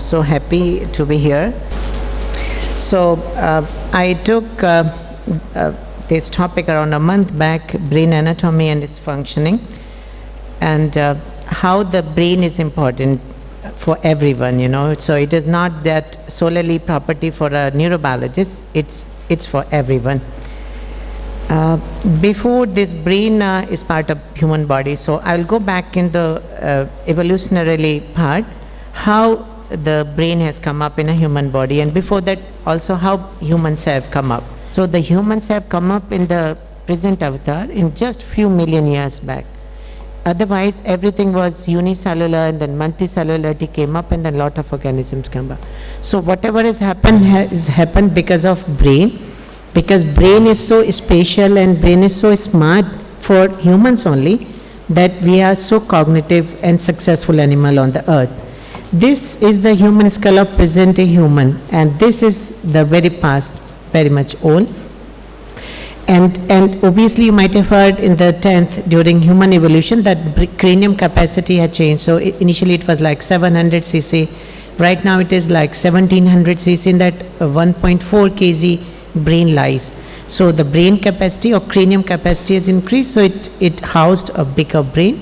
so happy to be here. So I took this topic around a month back, brain anatomy and its functioning, and how the brain is important for everyone, So it is not that solely property for a neurobiologist, it's for everyone. Before this, brain is part of human body, so I'll go back in the evolutionarily part, how the brain has come up in a human body, and before that also how humans have come up. So the humans have come up in the present avatar in just few million years back. Otherwise everything was unicellular, and then multicellularity came up, and then a lot of organisms come up. So whatever has happened because of brain, because brain is so spatial and brain is so smart for humans only, that we are so cognitive and successful animal on the earth. This is the human skull of present day human, and this is the very past, very much old. And obviously you might have heard in the 10th during human evolution that cranium capacity had changed. So initially it was like 700 cc, right now it is like 1700 cc, in that 1.4 kg brain lies. So the brain capacity or cranium capacity has increased, so it housed a bigger brain.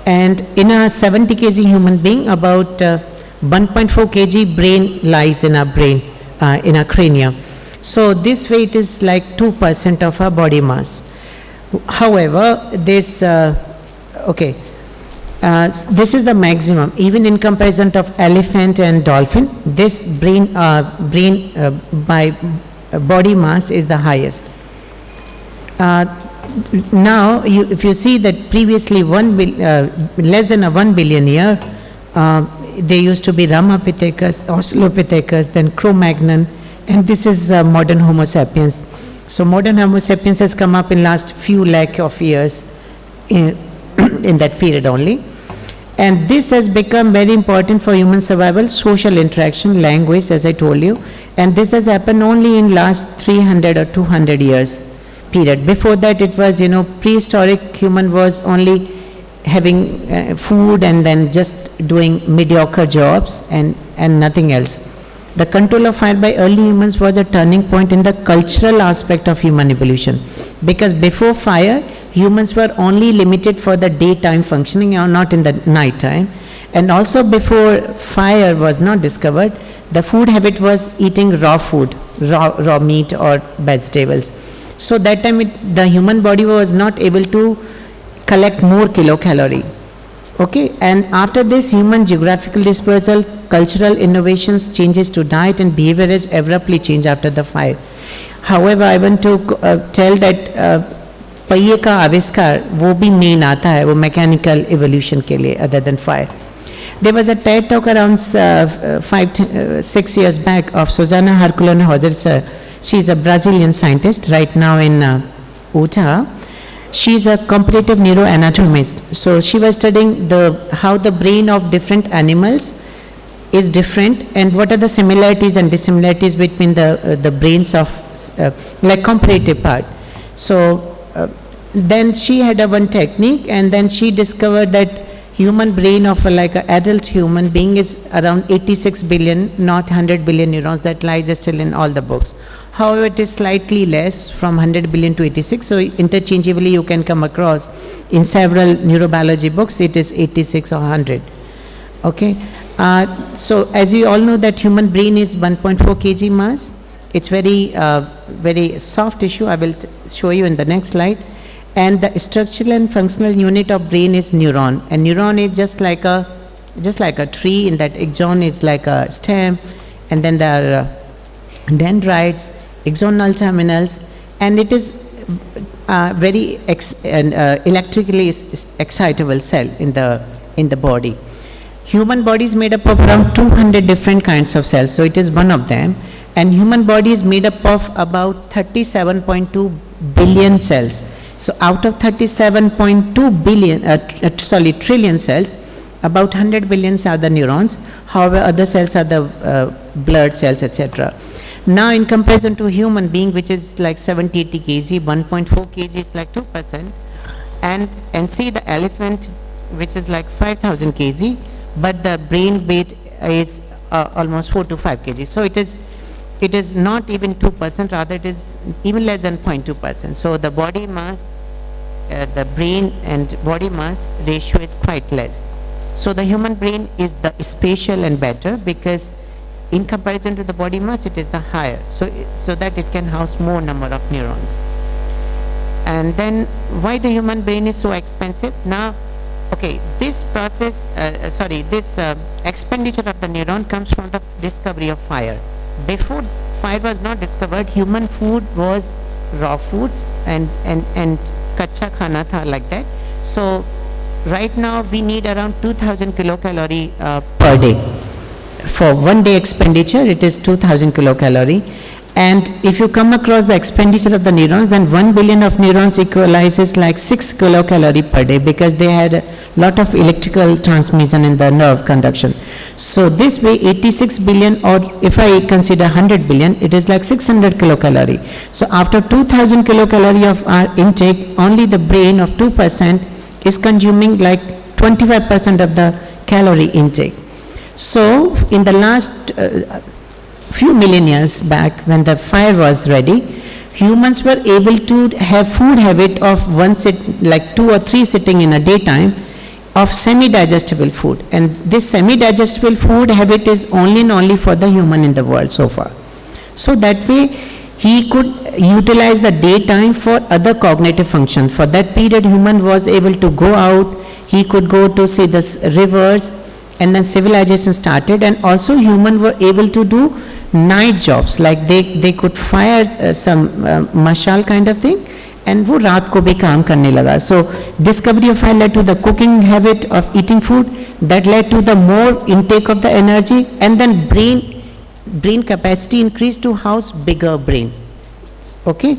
And in a 70 kg human being, about 1.4 kg brain lies in our brain, in our cranium. So this weight is like 2% of our body mass. However, this this is the maximum. Even in comparison of elephant and dolphin, this brain by body mass is the highest. Now, if you see that previously less than 1 billion year, there used to be Ramapithecus, Australopithecus, then Cro-Magnon, and this is modern Homo sapiens. So modern Homo sapiens has come up in last few lakh of years in that period only. And this has become very important for human survival, social interaction, language, as I told you. And this has happened only in last 300 or 200 years period. Before that it was, prehistoric human was only having food and then just doing mediocre jobs and nothing else. The control of fire by early humans was a turning point in the cultural aspect of human evolution. Because before fire, humans were only limited for the daytime functioning or not in the night time. And also before fire was not discovered, the food habit was eating raw food, raw meat or vegetables. So that time the human body was not able to collect more kilocalorie. Okay, and after this, human geographical dispersal, cultural innovations, changes to diet and behavior has abruptly changed after the fire. However, I want to tell that पहिए का आविष्कार वो भी main आता है वो mechanical evolution के लिए other than fire. There was a TED talk around 6 years back of Susana Herculano Hodgson. She is a Brazilian scientist right now in Utah. She is a comparative neuroanatomist. So she was studying how the brain of different animals is different and what are the similarities and dissimilarities between the brains of like comparative part. So then she had one technique, and then she discovered that human brain of like an adult human being is around 86 billion, not 100 billion neurons. That lies still in all the books. However, it is slightly less from 100 billion to 86. So interchangeably you can come across in several neurobiology books it is 86 or 100. Okay. So as you all know that human brain is 1.4 kg mass. It's very soft tissue. I will show you in the next slide. And the structural and functional unit of brain is neuron. And neuron is just like a tree. In that axon is like a stem, and then there are dendrites, axonal terminals, and it is very electrically excitable cell in the body. Human body is made up of around 200 different kinds of cells. So it is one of them. And human body is made up of about 37.2 billion cells. So out of 37.2 billion, trillion cells, about 100 billions are the neurons. However, other cells are the blood cells, etc. Now in comparison to human being, which is like 70-80 kg, 1.4 kg is like 2%. And see the elephant, which is like 5,000 kg, but the brain weight is almost 4 to 5 kg. So it is not even 2%, rather it is even less than 0.2%. So the body mass, the brain and body mass ratio is quite less. So the human brain is the spatial and better, because in comparison to the body mass, it is the higher, so that it can house more number of neurons. And then why the human brain is so expensive? Now, okay, this process, this expenditure of the neuron comes from the discovery of fire. Before fire was not discovered, human food was raw foods and kacha khana tha, like that. So right now we need around 2000 kilocalorie per day. For 1 day expenditure, it is 2000 kilocalorie. And if you come across the expenditure of the neurons, then 1 billion of neurons equalizes like 6 kilocalorie per day, because they had a lot of electrical transmission in the nerve conduction. So this way 86 billion, or if I consider 100 billion, it is like 600 kilocalorie. So after 2000 kilocalorie of our intake, only the brain of 2% is consuming like 25% of the calorie intake. So in the last few million years back, when the fire was ready, humans were able to have food habit of like 2 or 3 sitting in a daytime of semi-digestible food. And this semi-digestible food habit is only and only for the human in the world so far. So that way he could utilize the daytime for other cognitive functions. For that period, human was able to go out, he could go to see the rivers, and then civilization started. And also human were able to do night jobs, like they could fire some mashal kind of thing, and wo raat ko bhi kaam karne laga. So discovery of fire led to the cooking habit of eating food, that led to the more intake of the energy, and then brain capacity increased to house bigger brain. Okay,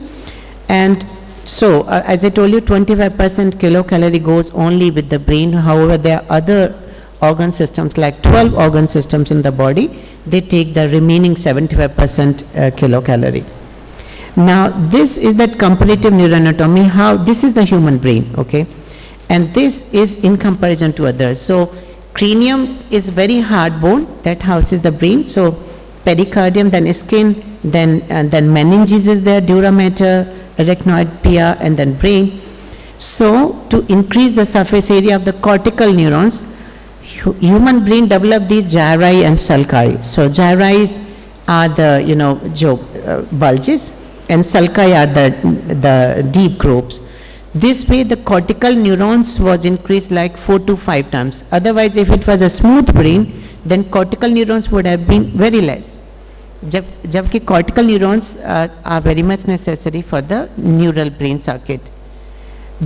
and so as I told you, 25% kilocalorie goes only with the brain. However, there are other organ systems, like 12 organ systems in the body, they take the remaining 75% kilocalorie. Now this is that comparative neuroanatomy, how this is the human brain, okay, and this is in comparison to others. So cranium is very hard bone that houses the brain. So pericardium, then skin, then meninges is there, dura mater, arachnoid, pia, and then brain. So to increase the surface area of the cortical neurons, human brain developed these gyri and sulci. So gyri are the bulges, and sulci are the deep grooves. This way the cortical neurons was increased like 4 to 5 times. Otherwise, if it was a smooth brain, then cortical neurons would have been very less. Jabki cortical neurons are very much necessary for the neural brain circuit.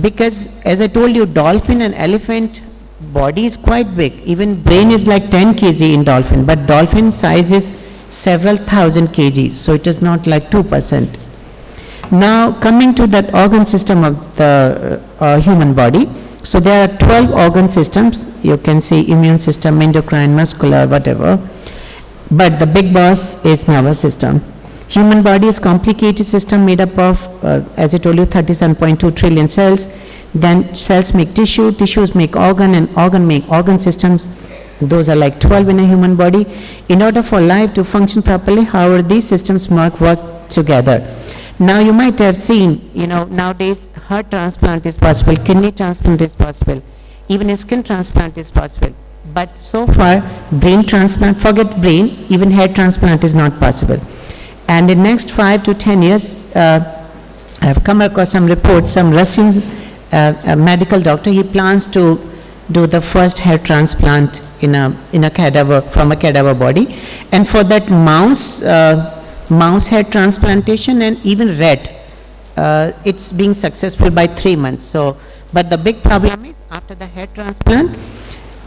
Because as I told you, dolphin and elephant body is quite big. Even brain is like 10 kg in dolphin, but dolphin size is several thousand kg. So it is not like 2%. Now coming to that organ system of the human body. So there are 12 organ systems. You can see immune system, endocrine, muscular, whatever. But the big boss is nervous system. Human body is complicated system made up of, as I told you, 37.2 trillion cells. Then cells make tissue, tissues make organ, and organ make organ systems. Those are like 12 in a human body. In order for life to function properly, however, these systems work together. Now you might have seen, nowadays heart transplant is possible, kidney transplant is possible, even a skin transplant is possible. But so far, brain transplant, forget brain, even hair transplant is not possible. And in next 5 to 10 years, I've come across some reports, some Russian medical doctor, he plans to do the first hair transplant in a cadaver, from a cadaver body. And for that mouse hair transplantation and even rat, it's being successful by 3 months. So, but the big problem is after the hair transplant,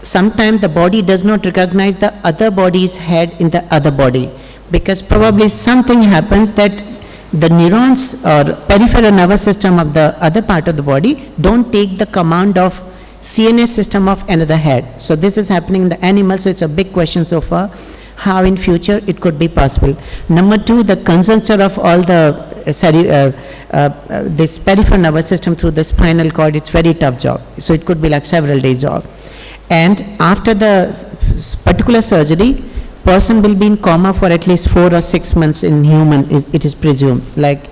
sometimes the body does not recognize the other body's head in the other body, because probably something happens that the neurons or peripheral nervous system of the other part of the body don't take the command of CNS system of another head. So this is happening in the animals, so it's a big question so far, how in future it could be possible. Number 2, the consumption of all the this peripheral nervous system through the spinal cord, it's very tough job. So it could be like several days job. And after the particular surgery, person will be in coma for at least 4 or 6 months in human, it is presumed. Like,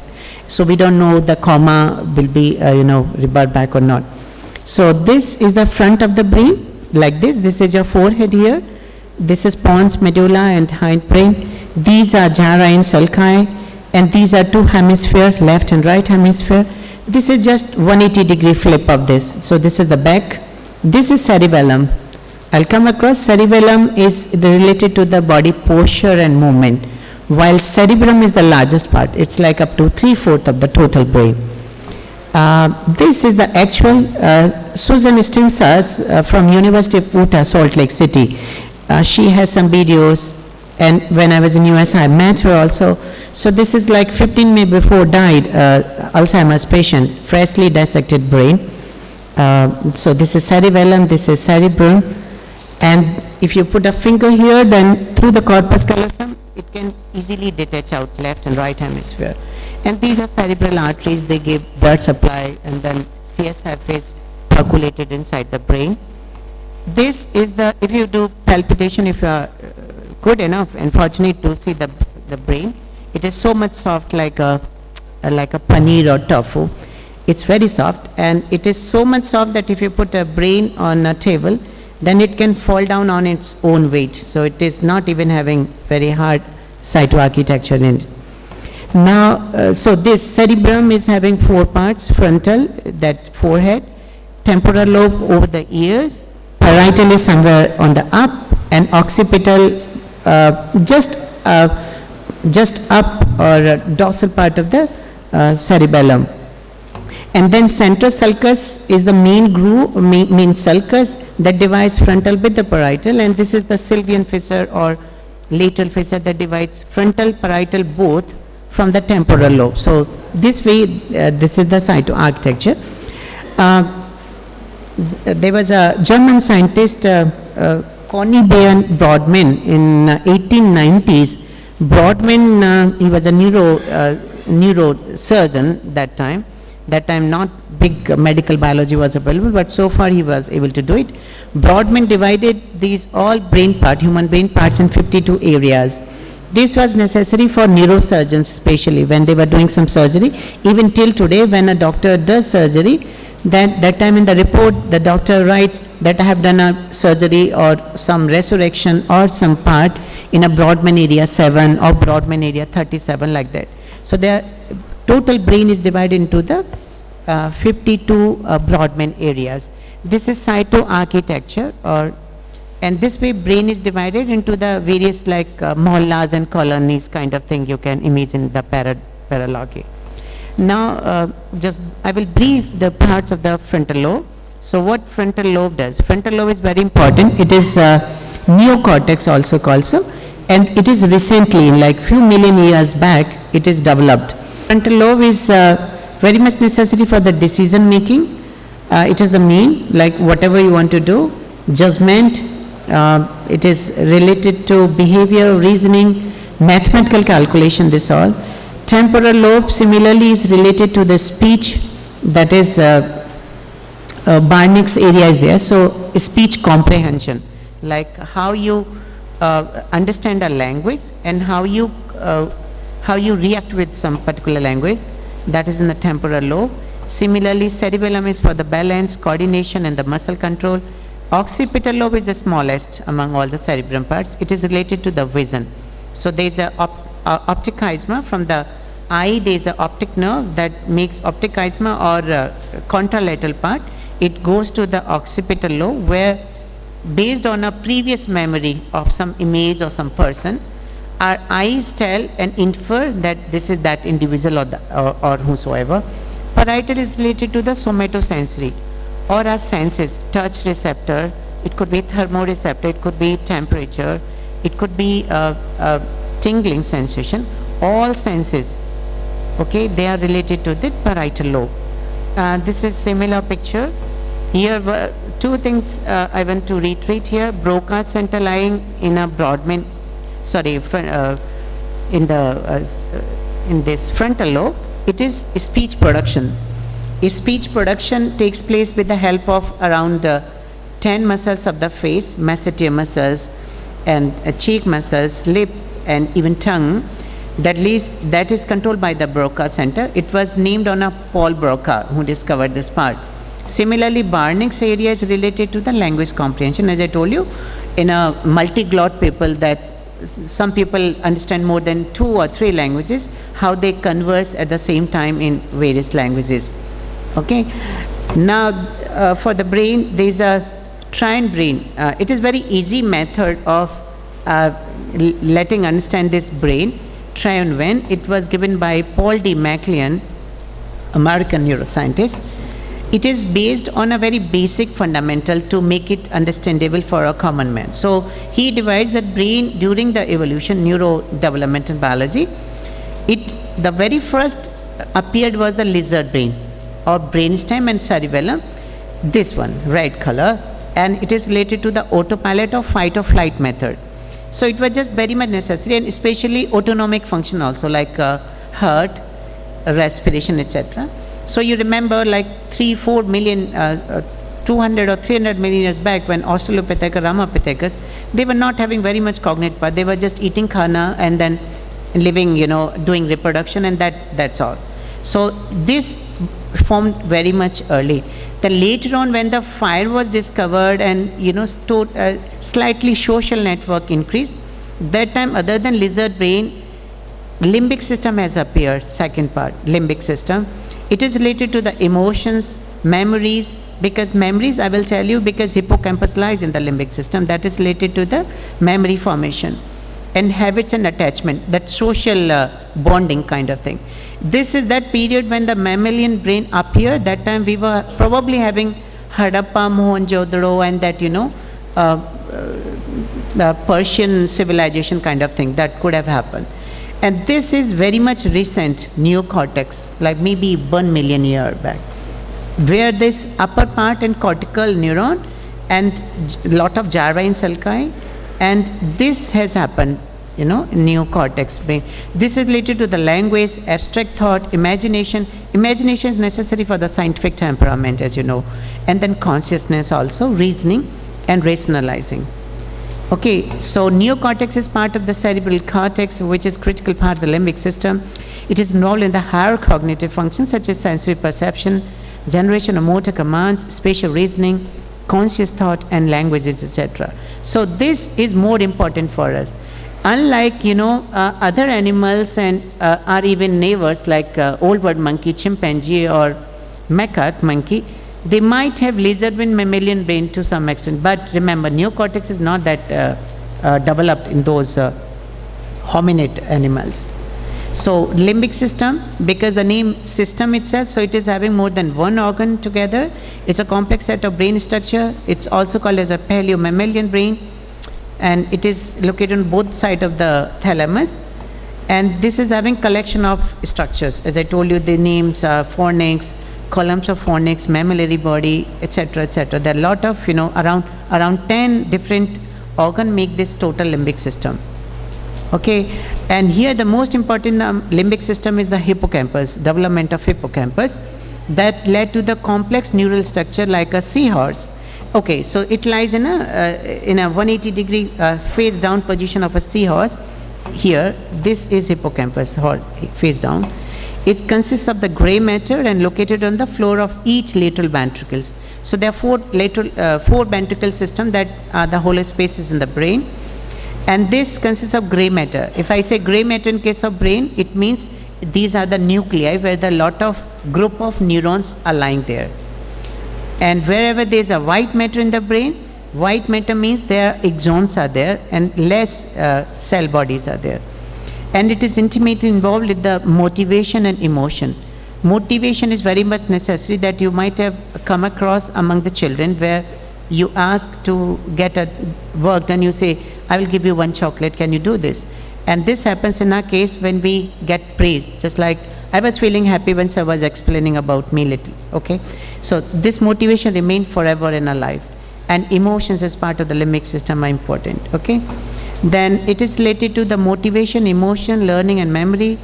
so we don't know the coma will be, revert back or not. So this is the front of the brain, like this. This is your forehead here. This is pons, medulla, and hindbrain. These are gyri and sulci, and these are two hemispheres, left and right hemisphere. This is just 180-degree flip of this. So this is the back. This is cerebellum. I'll come across cerebellum is related to the body posture and movement, while cerebrum is the largest part. It's like up to 3/4 of the total brain. This is the actual Susan Stinsas from University of Utah, Salt Lake City. She has some videos, and when I was in US, I met her also. So this is like 15 minutes before died, Alzheimer's patient, freshly dissected brain. So this is cerebellum, this is cerebrum, and if you put a finger here, then through the corpus callosum, it can easily detach out left and right hemisphere. And these are cerebral arteries, they give blood supply, and then CSF is percolated inside the brain. This is the, if you do palpitation, if you are good enough and fortunate to see the brain, it is so much soft like a paneer or tofu. It's very soft, and it is so much soft that if you put a brain on a table, then it can fall down on its own weight. So it is not even having very hard cytoarchitecture in it. Now, so this cerebrum is having 4 parts: frontal, that forehead, temporal lobe over the ears, parietal is somewhere on the up, and occipital just up or dorsal part of the cerebellum. And then central sulcus is the main groove, main sulcus that divides frontal with the parietal, and this is the Sylvian fissure or lateral fissure that divides frontal, parietal both from the temporal lobe. So this way, this is the cytoarchitecture. There was a German scientist, Conny Bayer Brodmann, in 1890s. Brodmann, he was a neurosurgeon that time. That time not big medical biology was available, but so far he was able to do it. Brodmann divided these all brain parts, human brain parts, in 52 areas. This was necessary for neurosurgeons, especially when they were doing some surgery. Even till today, when a doctor does surgery, that time in the report, the doctor writes that I have done a surgery or some resurrection or some part in a Brodmann area 7 or Brodmann area 37, like that. So their total brain is divided into the 52 Brodmann areas. This is cytoarchitecture, and this way brain is divided into the various like mohallas and colonies kind of thing you can imagine the paralogy. Now, I will brief the parts of the frontal lobe. So what frontal lobe does? Frontal lobe is very important. It is neocortex also called so, and it is recently, like few million years back, it is developed. Frontal lobe is very much necessary for the decision making. It is the main, like whatever you want to do, judgment. It is related to behavior, reasoning, mathematical calculation, this all. Temporal lobe similarly is related to the speech, that is Barnick's area is there. So speech comprehension, like how you understand a language and how you react with some particular language, that is in the temporal lobe. Similarly, cerebellum is for the balance, coordination, and the muscle control. Occipital lobe is the smallest among all the cerebrum parts. It is related to the vision. So there is a optic chiasma from the eye. There is an optic nerve that makes optic chiasma or contralateral part. It goes to the occipital lobe, where based on a previous memory of some image or some person, our eyes tell and infer that this is that individual or whosoever. Parietal is related to the somatosensory or our senses, touch receptor, it could be thermoreceptor, it could be temperature, it could be tingling sensation, all senses, okay, they are related to the parietal lobe. This is similar picture. Here two things I want to reiterate here. Broca center lying in a Brodmann, in this frontal lobe, it is speech production. Speech production takes place with the help of around 10 muscles of the face, masseter muscles, and cheek muscles, lip, and even tongue. That is controlled by the Broca Center. It was named on a Paul Broca, who discovered this part. Similarly, Barnick's area is related to the language comprehension. As I told you, in a multiglot people, that some people understand more than 2 or 3 languages, how they converse at the same time in various languages. Okay. Now, for the brain, there is a Trine brain. It is very easy method of letting understand this brain. Trine Wen. It was given by Paul D. MacLean, American neuroscientist. It is based on a very basic fundamental to make it understandable for a common man. So he divides the brain during the evolution, neurodevelopmental biology. The very first appeared was the lizard brain, or brainstem and cerebellum. This one, red color, and it is related to the autopilot or fight or flight method. So it was just very much necessary, and especially autonomic function also, like heart, respiration, etc. So you remember, like 3-4 million, 200 or 300 million years back, when Australopithecus, Ramapithecus, they were not having very much cognitive power. They were just eating khana and then living, doing reproduction, and that's all. So this formed very much early. Then later on, when the fire was discovered and slightly social network increased, that time, other than lizard brain, limbic system has appeared. Second part, limbic system. It is related to the emotions, memories, because memories, I will tell you, because hippocampus lies in the limbic system, that is related to the memory formation, and habits and attachment, that social bonding kind of thing. This is that period when the mammalian brain appeared. That time we were probably having Harappa, Mohenjo-daro, and that, the Persian civilization kind of thing that could have happened. And this is very much recent neocortex, like maybe 1 million years back, where this upper part and cortical neuron and lot of gyri and sulci, and this has happened, in neocortex brain. This is related to the language, abstract thought, imagination. Imagination is necessary for the scientific temperament, as you know, and then consciousness also, reasoning and rationalizing. Okay, so neocortex is part of the cerebral cortex, which is critical part of the limbic system. It is involved in the higher cognitive functions such as sensory perception, generation of motor commands, spatial reasoning, conscious thought, and languages, etc. So this is more important for us. Unlike, other animals and or even neighbors like old world monkey, chimpanzee, or macaque monkey, they might have lizard brain, mammalian brain to some extent, but remember, neocortex is not that developed in those hominid animals. So limbic system, because the name system itself, so it is having more than one organ together. It's a complex set of brain structure. It's also called as a paleo-mammalian brain, and it is located on both sides of the thalamus. And this is having collection of structures. As I told you, the names are fornix, columns of fornix, mammillary body, etc., etc. There are a lot of, around 10 different organs make this total limbic system. Okay, and here the most important limbic system is the hippocampus, development of hippocampus, that led to the complex neural structure like a seahorse. Okay, so it lies in a 180-degree face down position of a seahorse. Here, this is hippocampus, face down. It consists of the gray matter and located on the floor of each lateral ventricles. So there are four ventricle system that are the whole spaces in the brain. And this consists of gray matter. If I say gray matter in case of brain, it means these are the nuclei where the lot of group of neurons are lying there. And wherever there is a white matter in the brain, white matter means their axons are there and less cell bodies are there. And it is intimately involved with the motivation and emotion. Motivation is very much necessary, that you might have come across among the children where you ask to get a work and you say, I will give you 1 chocolate, can you do this? And this happens in our case when we get praise, just like I was feeling happy when sir was explaining about me little, okay? So this motivation remains forever in our life. And emotions as part of the limbic system are important, okay? Then it is related to the motivation, emotion, learning, and memory.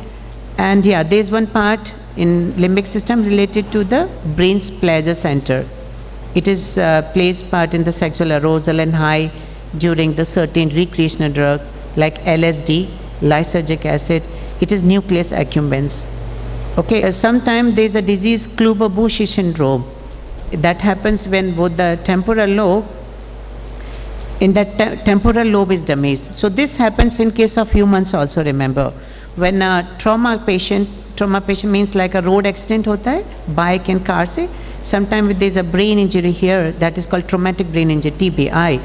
And yeah, there's one part in limbic system related to the brain's pleasure center. It is plays part in the sexual arousal and high, during the certain recreational drug like LSD, lysergic acid, it is nucleus accumbens. Okay, sometimes there is a disease, Kluber-Busch syndrome. That happens when both the temporal lobe, in that temporal lobe is damaged. So this happens in case of humans also, remember. When a trauma patient means like a road accident hota hai, bike and car se, sometimes there is a brain injury here, that is called traumatic brain injury, TBI.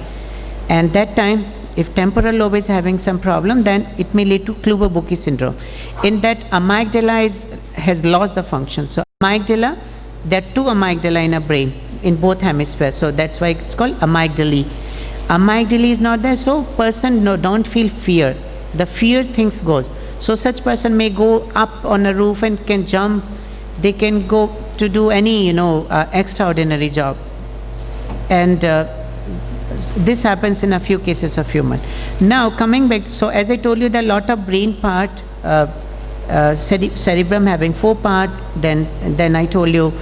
And that time, if temporal lobe is having some problem, then it may lead to Kluber-Busch syndrome. In that, amygdala has lost the function. So amygdala, there are two amygdala in a brain, in both hemispheres. So that's why it's called amygdala. Amygdala is not there, so person don't feel fear. The fear things goes. So such person may go up on a roof and can jump. They can go to do any, extraordinary job. And this happens in a few cases of human. Now coming back, so as I told you, there are a lot of brain part, cerebrum having 4 parts, then I told you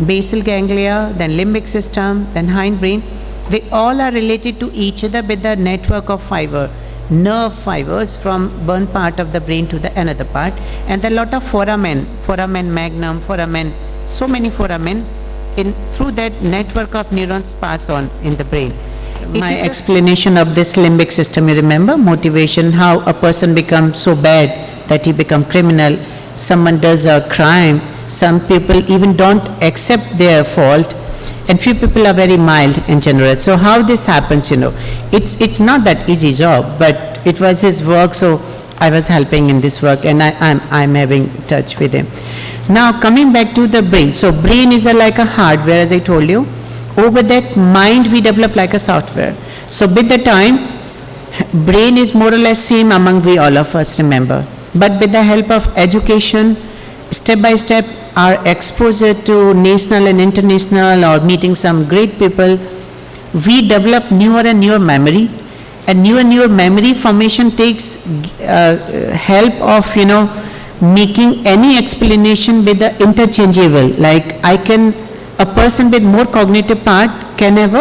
basal ganglia, then limbic system, then hindbrain. They all are related to each other with the network of nerve fibers from one part of the brain to the another part. And there are a lot of foramen magnum, foramen, so many foramen, through that network of neurons pass on in the brain. My explanation of this limbic system, you remember, motivation, how a person becomes so bad that he becomes criminal, someone does a crime, some people even don't accept their fault, and few people are very mild and generous. So how this happens, it's not that easy job, but it was his work, so I was helping in this work, and I'm having touch with him. Now coming back to the brain. So brain is like a hardware, as I told you. Over that, mind we develop like a software. So with the time, brain is more or less same among we all of us, remember. But with the help of education, step by step, our exposure to national and international or meeting some great people, we develop newer and newer memory. And newer memory formation takes help of, making any explanation with the interchangeable. Like a person with more cognitive part can have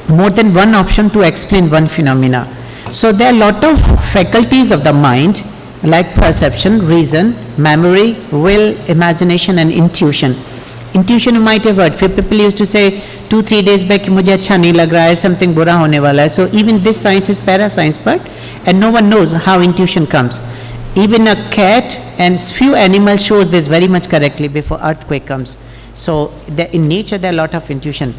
more than one option to explain one phenomena. So there are a lot of faculties of the mind, like perception, reason, memory, will, imagination, and intuition. Intuition you might have heard. People used to say 2-3 days back, मुझे अच्छा नहीं लग रहा है, something बुरा होने वाला है. So even this science is parascience part, and no one knows how intuition comes. Even a cat and few animals shows this very much correctly before earthquake comes. So in nature there are a lot of intuition.